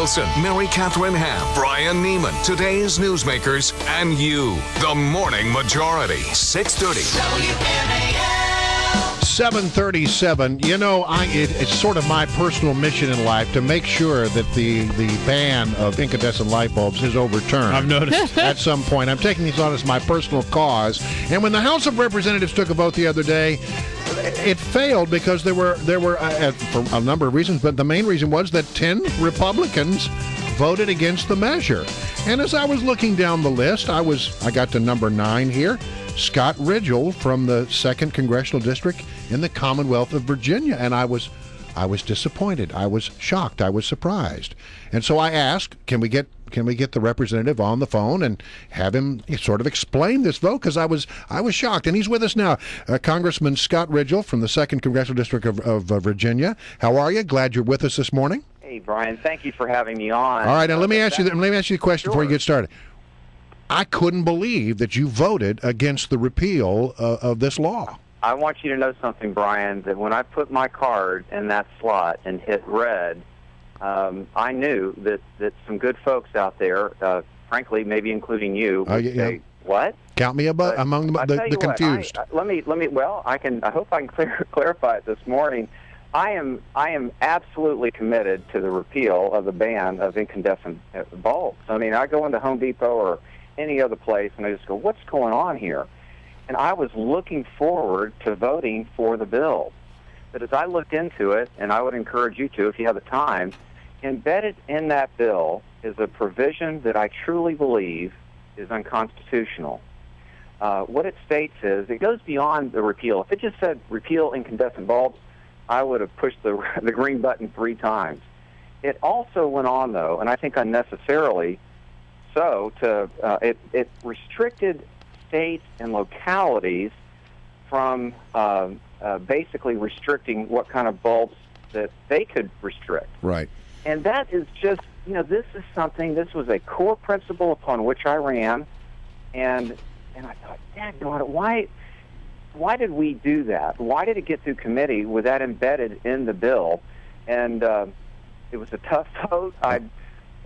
Wilson, Mary Catherine Ham, Brian Neiman, today's newsmakers, and you. The Morning Majority, 630. WMAL. 737. You know, it's sort of my personal mission in life to make sure that the ban of incandescent light bulbs is overturned. I've noticed. At some point. I'm taking these on as my personal cause. And when the House of Representatives took a vote the other day, it failed because there were for a number of reasons, but the main reason was that 10 Republicans voted against the measure. And as I was looking down the list, I got to number 9 here. Scott Rigell from the 2nd Congressional District in the Commonwealth of Virginia, and I was disappointed. I was shocked. I was surprised. And so I asked, can we get the representative on the phone and have him sort of explain this vote? Because I was shocked. And he's with us now, Congressman Scott Rigell from the 2nd Congressional District of Virginia. How are you? Glad you're with us this morning. Hey, Brian. Thank you for having me on. All right, now let me ask you the question before you get started. I couldn't believe that you voted against the repeal of this law. I want you to know something, Brian, that when I put my card in that slot and hit red, I knew that some good folks out there, frankly, maybe including you, would say, what? Count me among the confused. I hope I can clarify it this morning. I am absolutely committed to the repeal of the ban of incandescent bulbs. I mean, I go into Home Depot or any other place, and I just go, what's going on here? And I was looking forward to voting for the bill. But as I looked into it, and I would encourage you to if you have the time, embedded in that bill is a provision that I truly believe is unconstitutional. What it states is, it goes beyond the repeal. If it just said repeal incandescent bulbs, I would have pushed the green button 3 times. It also went on, though, and I think unnecessarily, it restricted states and localities from basically restricting what kind of bulbs that they could restrict. Right. And that is just, this was a core principle upon which I ran, and I thought, daggone it, why did we do that? Why did it get through committee with that embedded in the bill? And it was a tough vote.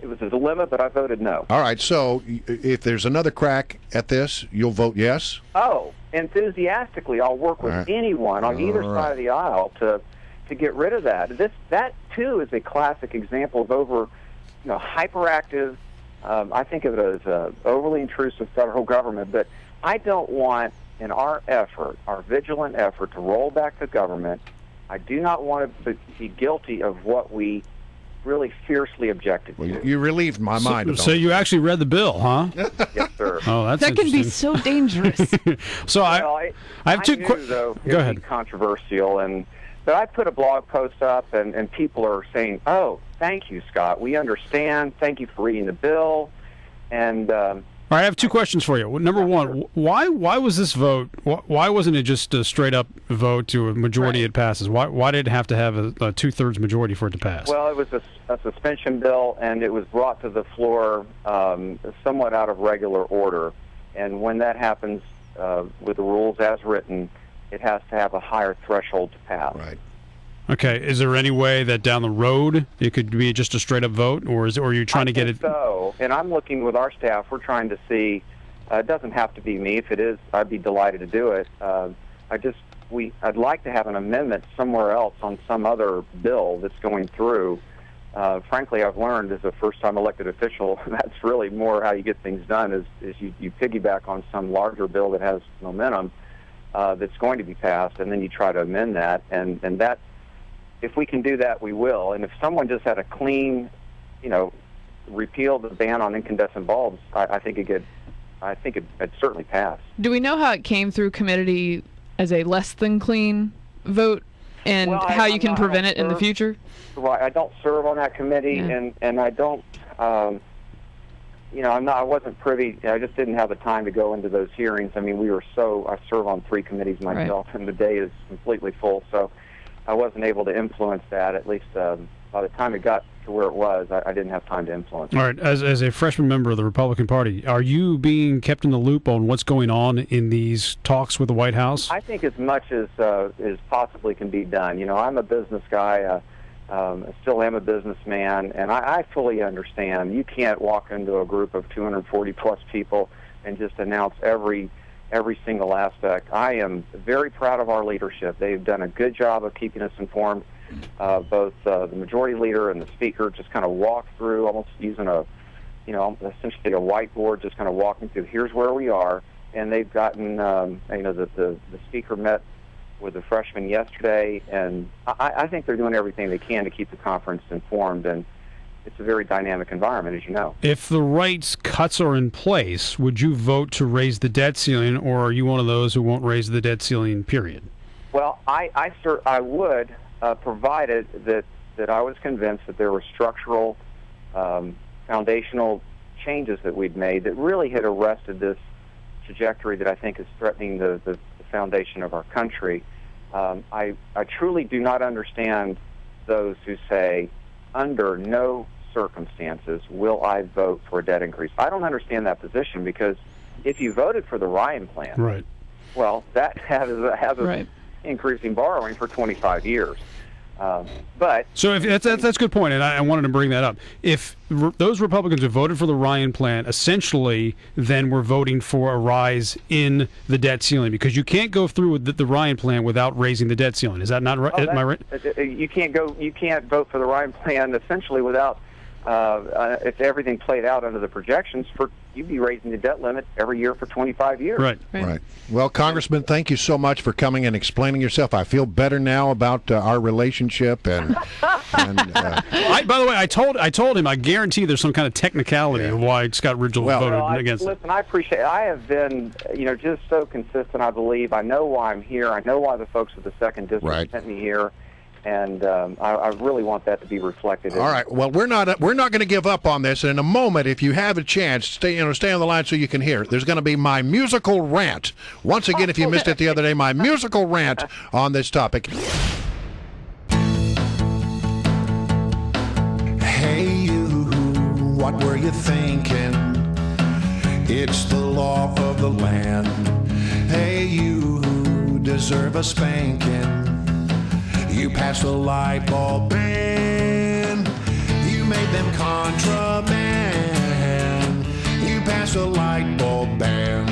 It was a dilemma, but I voted no. All right, so if there's another crack at this, you'll vote yes? Oh, enthusiastically. I'll work with anyone on either side of the aisle to get rid of that. That, too, is a classic example of hyperactive, I think of it as overly intrusive federal government, but I don't want, in our vigilant effort to roll back the government, I do not want to be guilty of what we really fiercely objected to. You relieved my mind. So you actually read the bill, huh? Yes, sir. Oh, that can be so dangerous. So I have two questions. Go ahead. Be controversial, but I put a blog post up, and people are saying, "Oh, thank you, Scott. We understand. Thank you for reading the bill." And all right, I have 2 questions for you. Number one, why was this vote? Why wasn't it just a straight up vote to a majority it passes? Why did it have to have a 2/3 majority for it to pass? Well, it was a suspension bill, and it was brought to the floor somewhat out of regular order. And when that happens with the rules as written, it has to have a higher threshold to pass. Right. Okay. Is there any way that down the road it could be just a straight up vote, or are you trying to get it? So, and I'm looking with our staff. We're trying to see. It doesn't have to be me. If it is, I'd be delighted to do it. I'd like to have an amendment somewhere else on some other bill that's going through. Frankly, I've learned as a first-time elected official, that's really more how you get things done. Is you piggyback on some larger bill that has momentum that's going to be passed, and then you try to amend that, and that. If we can do that, we will. And if someone just had a clean, repeal the ban on incandescent bulbs, I think it'd certainly pass. Do we know how it came through committee as a less than clean vote, and how you can prevent it in the future? Right. I don't serve on that committee, and I don't. I wasn't privy. I just didn't have the time to go into those hearings. I mean, I serve on 3 committees myself, and the day is completely full. So I wasn't able to influence that. At least by the time it got to where it was, I didn't have time to influence it. All right. As a freshman member of the Republican Party, are you being kept in the loop on what's going on in these talks with the White House? I think as much as possibly can be done. I'm a business guy. Still am a businessman, and I fully understand. You can't walk into a group of 240-plus people and just announce every single aspect. I am very proud of our leadership. They've done a good job of keeping us informed. Both the majority leader and the speaker just kind of walked through, almost using essentially a whiteboard, just kind of walking through, here's where we are. And they've gotten, the speaker met with the freshmen yesterday, and I think they're doing everything they can to keep the conference informed, and it's a very dynamic environment, as you know. If the rights cuts are in place, would you vote to raise the debt ceiling, or are you one of those who won't raise the debt ceiling, period? Well, I would, provided that I was convinced that there were structural, foundational changes that we'd made that really had arrested this trajectory that I think is threatening the foundation of our country. I truly do not understand those who say, under no circumstances will I vote for a debt increase. I don't understand that position, because if you voted for the Ryan plan, right, well, that has right, increasing borrowing for 25 years. But so if that's a good point, and I wanted to bring that up. If those Republicans who voted for the Ryan plan essentially then were voting for a rise in the debt ceiling, because you can't go through with the Ryan plan without raising the debt ceiling. Is that not right? Am I right? You can't vote for the Ryan plan essentially without, if everything played out under the projections, you'd be raising the debt limit every year for 25 years. Right. Well, Congressman, thank you so much for coming and explaining yourself. I feel better now about our relationship. And by the way, I told him, I guarantee there's some kind of technicality of why Scott Rigell voted against it. Listen, I appreciate it. I have been, just so consistent, I believe. I know why I'm here. I know why the folks of the 2nd District sent me here. And I really want that to be reflected. All right. Well, we're not going to give up on this. And in a moment, if you have a chance, stay on the line so you can hear. There's going to be my musical rant. Once again, if you missed it the other day, my musical rant on this topic. Hey, you, what were you thinking? It's the law of the land. Hey, you deserve a spanking. You passed a light bulb ban. You made them contraband. You passed a light bulb ban.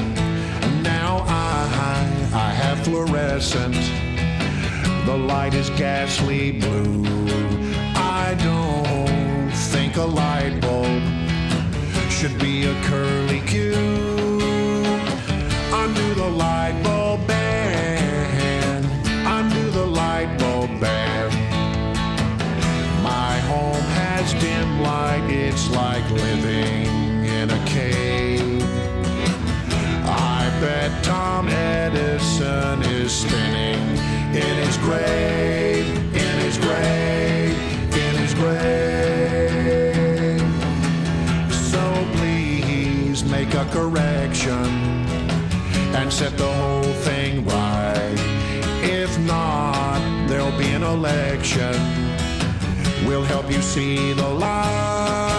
Now I have fluorescent. The light is ghastly blue. I don't think a light bulb should be a curly Q. Undo the light bulb ban. Undo the light bulb ban. My home has dim light. It's like living in a cave. I bet Tom Edison is spinning in his grave, in his grave, in his grave. So please make a correction and set the whole thing right. If not, there'll be an election. We'll help you see the light.